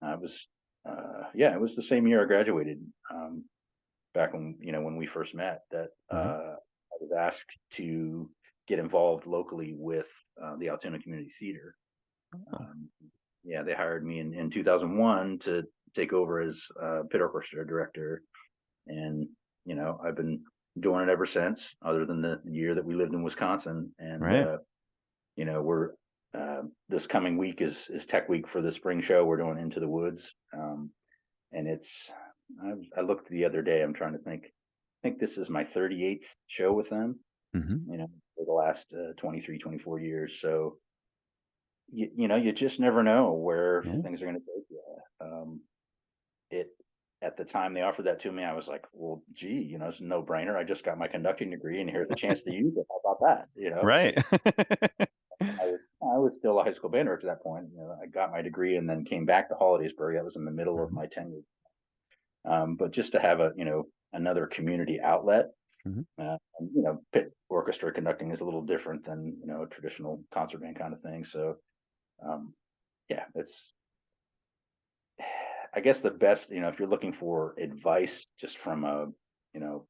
it was the same year I graduated. Back when we first met, that I was asked to get involved locally with the Altoona Community Theater. They hired me in 2001 to take over as pit orchestra director, and I've been doing it ever since, other than the year that we lived in Wisconsin. And Right. we're this coming week is Tech Week for the spring show. We're doing Into the Woods, and it's I looked the other day. I'm trying to think. I think this is my 38th show with them. With last 23, 24 years. So, you just never know where things are going to take you. It At the time they offered that to me, I was like, well, gee, it's a no brainer. I just got my conducting degree and here's the chance to use it. How about that? Right. I was still a high school band director at that point. I got my degree and then came back to Hollidaysburg. That was in the middle of my tenure. But just to have another community outlet, pit orchestra conducting is a little different than, a traditional concert band kind of thing. So, it's, I guess the best, if you're looking for advice just from a,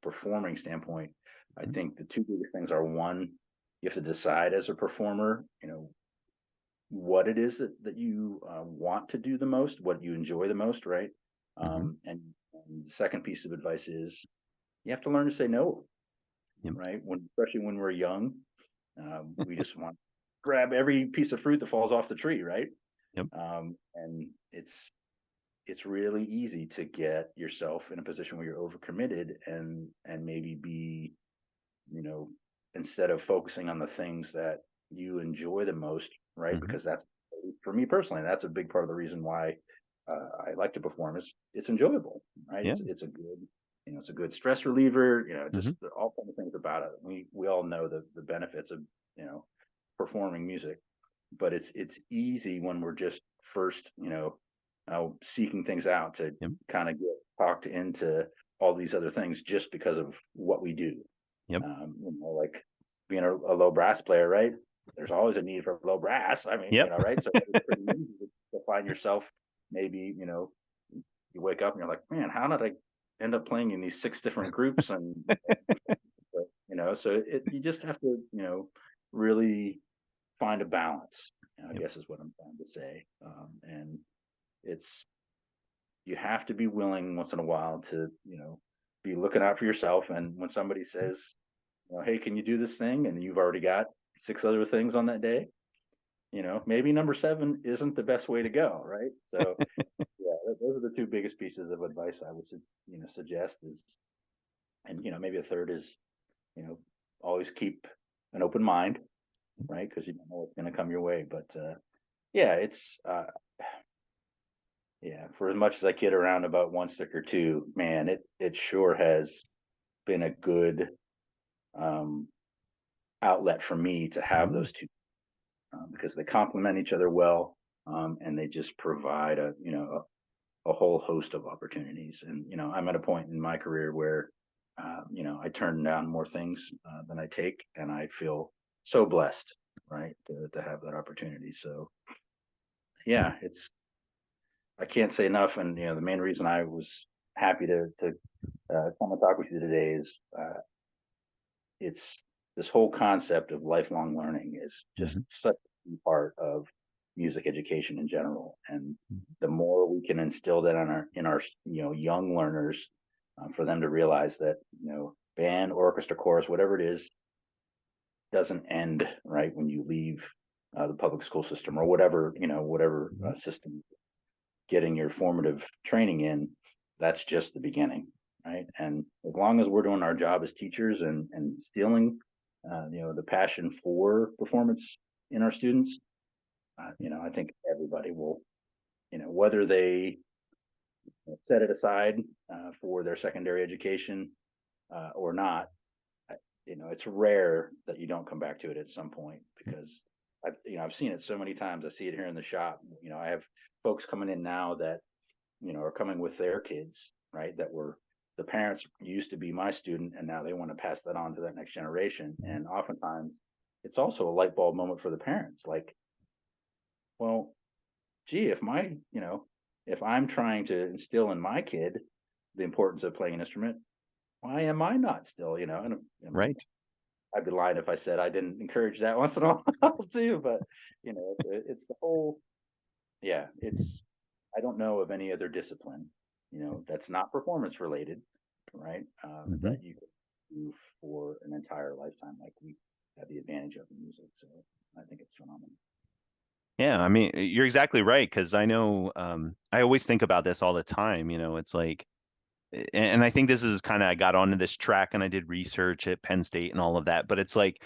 performing standpoint, I think the two biggest things are, one, you have to decide as a performer, what it is that you want to do the most, what you enjoy the most, right? And the second piece of advice is you have to learn to say no, right? Especially when we're young, we just want to grab every piece of fruit that falls off the tree, right? And it's really easy to get yourself in a position where you're overcommitted and maybe be, instead of focusing on the things that you enjoy the most, right? Because that's, for me personally, that's a big part of the reason why I like to perform is it's enjoyable, right? It's a good, it's a good stress reliever, just all kinds of things about it. We all know the benefits of, performing music, but it's easy when we're just first, seeking things out to kind of get talked into all these other things just because of what we do. Like being a low brass player, right? There's always a need for low brass. I mean, right? So it's pretty easy to find yourself, maybe, you wake up and you're like, man, how did I end up playing in these 6 different groups? And, so you just have to, really find a balance, I guess is what I'm trying to say. And you have to be willing once in a while to, be looking out for yourself. And when somebody says, hey, can you do this thing? And you've already got 6 other things on that day, maybe number 7 isn't the best way to go, right? So those are the 2 biggest pieces of advice I would, suggest is, and, maybe a third is, always keep an open mind, right? Because you don't know what's going to come your way. But it's, for as much as I kid around about 1 stick or 2, man, it sure has been a good outlet for me to have those 2, because they complement each other well, and they just provide a whole host of opportunities. And I'm at a point in my career where I turn down more things than I take, and I feel so blessed, right, to have that opportunity. So I can't say enough. And the main reason I was happy to come and talk with you today is it's this whole concept of lifelong learning is just such a key part of music education in general. And the more we can instill that in our young learners, for them to realize that band, orchestra, chorus, whatever it is, doesn't end right when you leave the public school system or whatever system getting your formative training in. That's just the beginning, right? And as long as we're doing our job as teachers and instilling the passion for performance in our students, I think everybody will, whether they set it aside for their secondary education or not, it's rare that you don't come back to it at some point, because I've seen it so many times. I see it here in the shop. I have folks coming in now that, are coming with their kids, right? That were, the parents used to be my student, and now they want to pass that on to that next generation. And oftentimes it's also a light bulb moment for the parents. Like, well, gee, if I'm trying to instill in my kid the importance of playing an instrument, why am I not still, and right. I'd be lying if I said I didn't encourage that once in a while too, but it's the whole, I don't know of any other discipline, that's not performance related, right? That you could do for an entire lifetime, like we have the advantage of in music. So I think it's phenomenal. Yeah, I mean, you're exactly right, because I know I always think about this all the time. It's like, and I think this is kind of, I got onto this track and I did research at Penn State and all of that, but it's like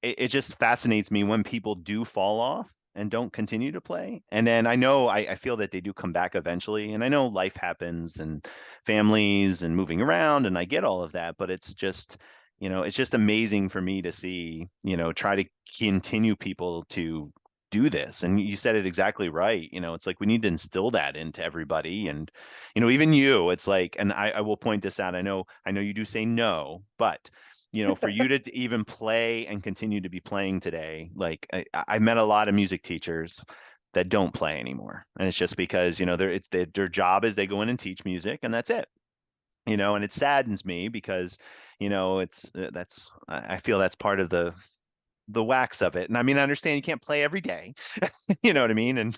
it just fascinates me when people do fall off and don't continue to play. And then I know I feel that they do come back eventually. And I know life happens and families and moving around, and I get all of that, but it's just, it's just amazing for me to see, try to continue people to do this. And you said it exactly right. It's like we need to instill that into everybody. And, even you, it's like, and I will point this out. I know you do say no, but for you to even play and continue to be playing today, like I met a lot of music teachers that don't play anymore, and it's just because their job is they go in and teach music, and that's it. And it saddens me because it's that's I feel that's part of the wax of it. And I mean, I understand you can't play every day. You know what I mean? And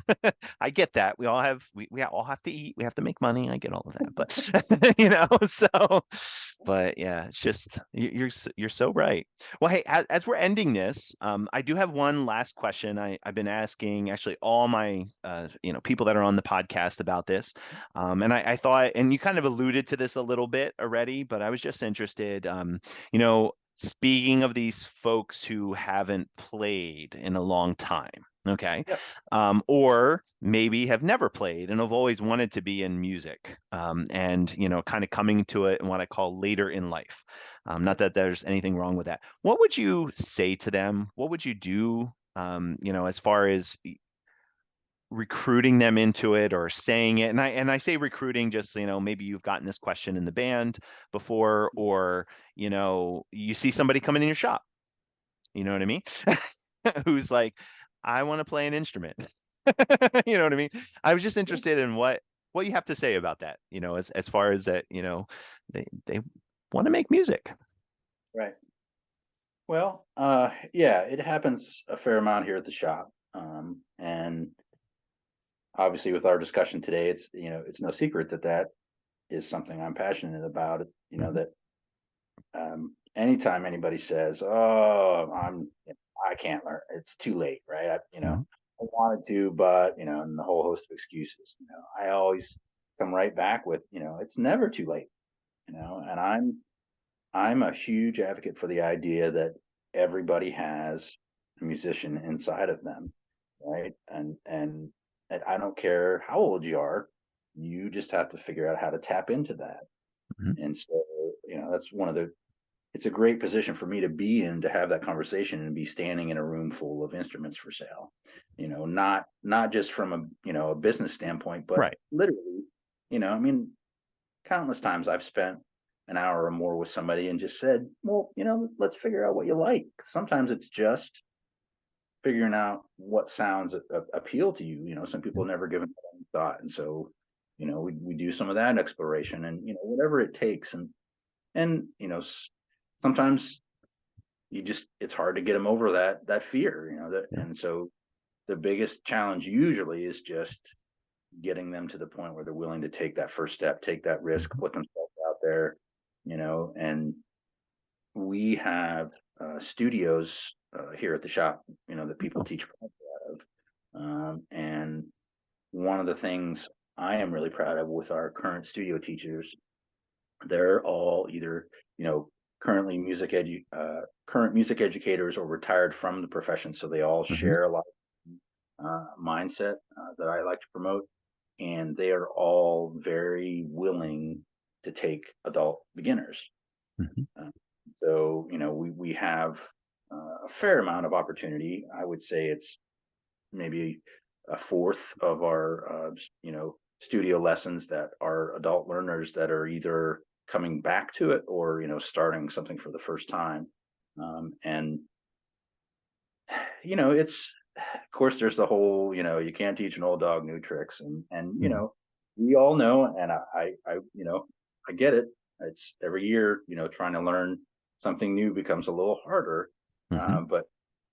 I get that. We all have to eat. We have to make money. I get all of that. But so but yeah, it's just you're so right. Well, hey, as we're ending this, I do have one last question. I've been asking actually all my people that are on the podcast about this, and I thought, and you kind of alluded to this a little bit already, but I was just interested. Speaking of these folks who haven't played in a long time, okay, Yep. or maybe have never played and have always wanted to be in music, and kind of coming to it in what I call later in life. Not that there's anything wrong with that. What would you say to them? What would you do? As far as recruiting them into it or saying it, and I say recruiting just maybe you've gotten this question in the band before, or you see somebody coming in your shop, you know what I mean, who's like, I want to play an instrument. You know what I mean? I was just interested in what you have to say about that, as far as that, they want to make music. Right. Well, yeah, it happens a fair amount here at the shop. And obviously with our discussion today, it's no secret that that is something I'm passionate about. Mhm. That anytime anybody says, "Oh, I can't learn. It's too late," right? Mhm. I wanted to, but and the whole host of excuses. I always come right back with, it's never too late. And I'm a huge advocate for the idea that everybody has a musician inside of them, right? And I don't care how old you are, you just have to figure out how to tap into that. Mhm. And so, that's one of the it's a great position for me to be in, to have that conversation and be standing in a room full of instruments for sale. Not just from a business standpoint, but Right. literally, I mean, countless times I've spent an hour or more with somebody and just said, well, let's figure out what you like. Sometimes it's just figuring out what sounds appeal to you. Some people never give it any thought. And so, we do some of that exploration, and, whatever it takes. And, sometimes it's hard to get them over that fear, Yeah. and so the biggest challenge usually is just getting them to the point where they're willing to take that first step, take that risk, Mhm. put themselves out there, and we have studios here at the shop, that people Oh. teach out of. And one of the things I am really proud of with our current studio teachers, they're all either, currently current music educators or retired from the profession. So they all Mhm. share a lot of mindset that I like to promote, and they are all very willing to take adult beginners. Mhm. Uh, so we have a fair amount of opportunity. I would say it's maybe a fourth of our studio lessons that are adult learners that are either coming back to it or starting something for the first time. And it's, of course, there's the whole, you can't teach an old dog new tricks, and Mhm. we all know, and I get it. It's every year, trying to learn something new becomes a little harder. Mhm. But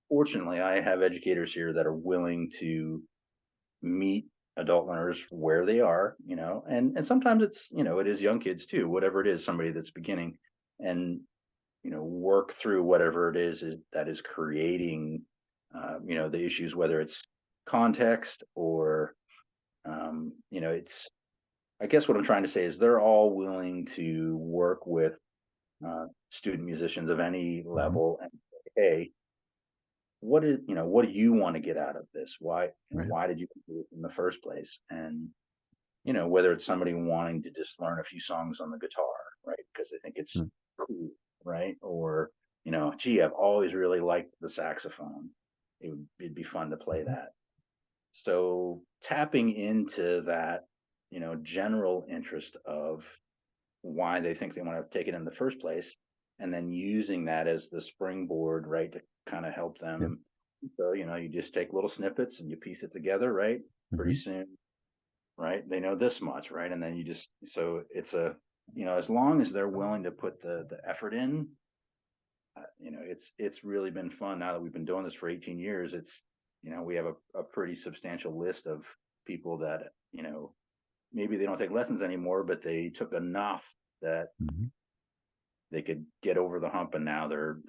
fortunately, I have educators here that are willing to meet adult learners where they are, and sometimes it is young kids too, whatever it is, somebody that's beginning, and work through whatever it is that is creating the issues, whether it's context or it's, I guess what I'm trying to say is they're all willing to work with student musicians of any Mhm. level and say, hey, what do you want to get out of this? Why, Right. why did you do it in the first place? And, whether it's somebody wanting to just learn a few songs on the guitar, right? Because they think it's Mm. cool, right? Or, gee, I've always really liked the saxophone. It'd be fun to play that. So tapping into that, general interest of why they think they want to take it in the first place, and then using that as the springboard, right, to kind of help Yeah. them. So, you just take little snippets and you piece it together, right? Pretty Hmm. soon, right? They know this much, right? And then so it's as long as they're willing to put the effort in, it's really been fun now that we've been doing this for 18 years. We have a pretty substantial list of people that, maybe they don't take lessons anymore, but they took enough that Hmm. they could get over the hump, and now they're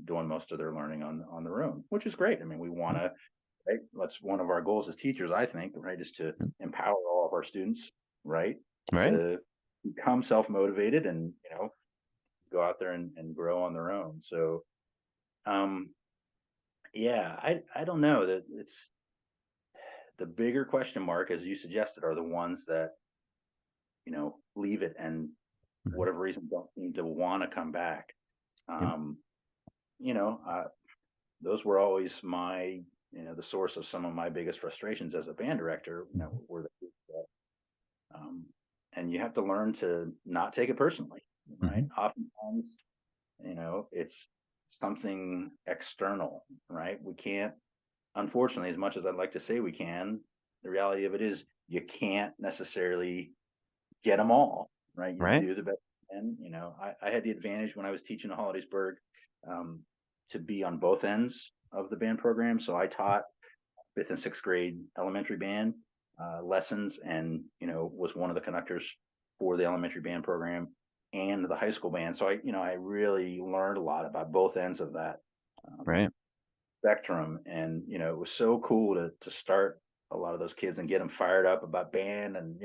doing most of their learning on their own, which is great. I mean, we want to, right? That's one of our goals as teachers, I think, right, is to empower all of our students, right, Right. to become self-motivated and go out there and grow on their own. So um yeah, I don't know, that it's the bigger question mark, as you suggested, are the ones that leave it, and for Mhm. whatever reason don't seem to want to come back. Yep. um you know those were always the source of some of my biggest frustrations as a band director, Mhm. were the kids that, and you have to learn to not take it personally, right? Mhm. Oftentimes, it's something external, right? We can't, unfortunately, as much as I'd like to say we can, the reality of it is you can't necessarily get them all, right? You Right. do the best you can. I had the advantage when I was teaching at Hollidaysburg, um, to be on both ends of the band program. So I taught fifth and sixth grade elementary band lessons, and was one of the conductors for the elementary band program and the high school band. So I really learned a lot about both ends of that um, Right. spectrum, and it was so cool to start a lot of those kids and get them fired up about band, and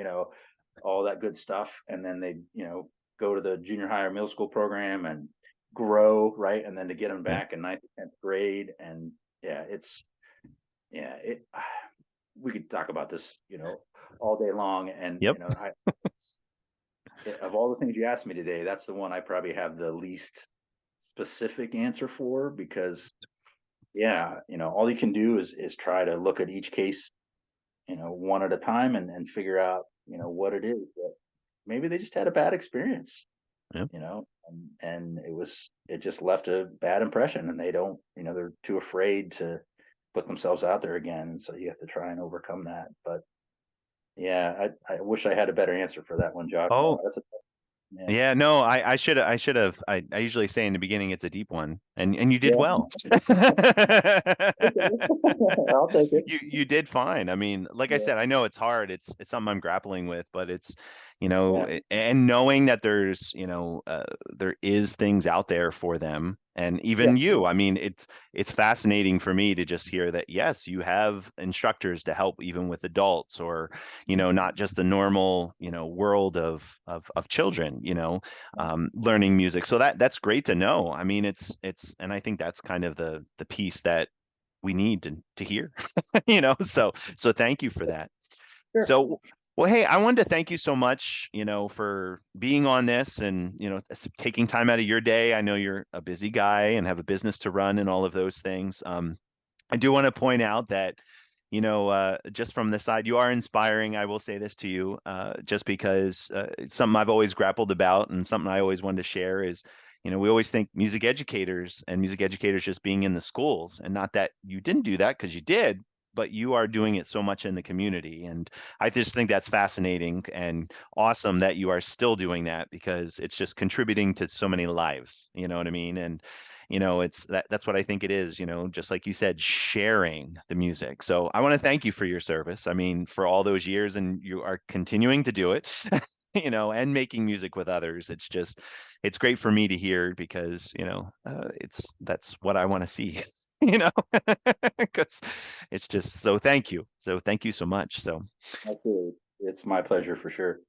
all that good stuff, and then they go to the junior high or middle school program and grow, right, and then to get them Yeah. back in ninth and 10th grade. And yeah, it we could talk about this all day long. And Yep. of all the things you asked me today, that's the one I probably have the least specific answer for, because yeah, all you can do is try to look at each case, one at a time, and figure out, what it is that maybe they just had a bad experience, Yep. and it just left a bad impression, and they don't, they're too afraid to put themselves out there again. And so you have to try and overcome that. But yeah, I wish I had a better answer for that one, Josh. Oh, That's a yeah. yeah. No, I should have. I usually say in the beginning it's a deep one, and you did Yeah. well. Okay. I'll take it. You did fine. I mean, like I Yeah. said, I know it's hard. It's something I'm grappling with, but it's, Yeah. and knowing that there's, there is things out there for them, and Yeah. even you. I mean, it's fascinating for me to just hear that yes, you have instructors to help even with adults, or not just the normal, world of children, learning music. So that's great to know. I mean, and I think that's kind of the piece that we need to hear, so thank you for that. Sure. So, well, hey, I wanted to thank you so much, for being on this, and, taking time out of your day. I know you're a busy guy and have a business to run and all of those things. I do want to point out that, just from the side, you are inspiring. I will say this to you, just because it's something I've always grappled about, and something I always wanted to share is, we always think music educators and music educators just being in the schools, and not that you didn't do that, because you did, but you are doing it so much in the community. And I just think that's fascinating and awesome that you are still doing that, because it's just contributing to so many lives. You know what I mean? And it's that's what I think it is, just like you said, sharing the music. So I want to thank you for your service. I mean, for all those years, and you are continuing to do it, and making music with others. It's great for me to hear, because, that's what I want to see, you know, because it's just, so thank you. So thank you so much. So Absolutely. It's my pleasure for sure.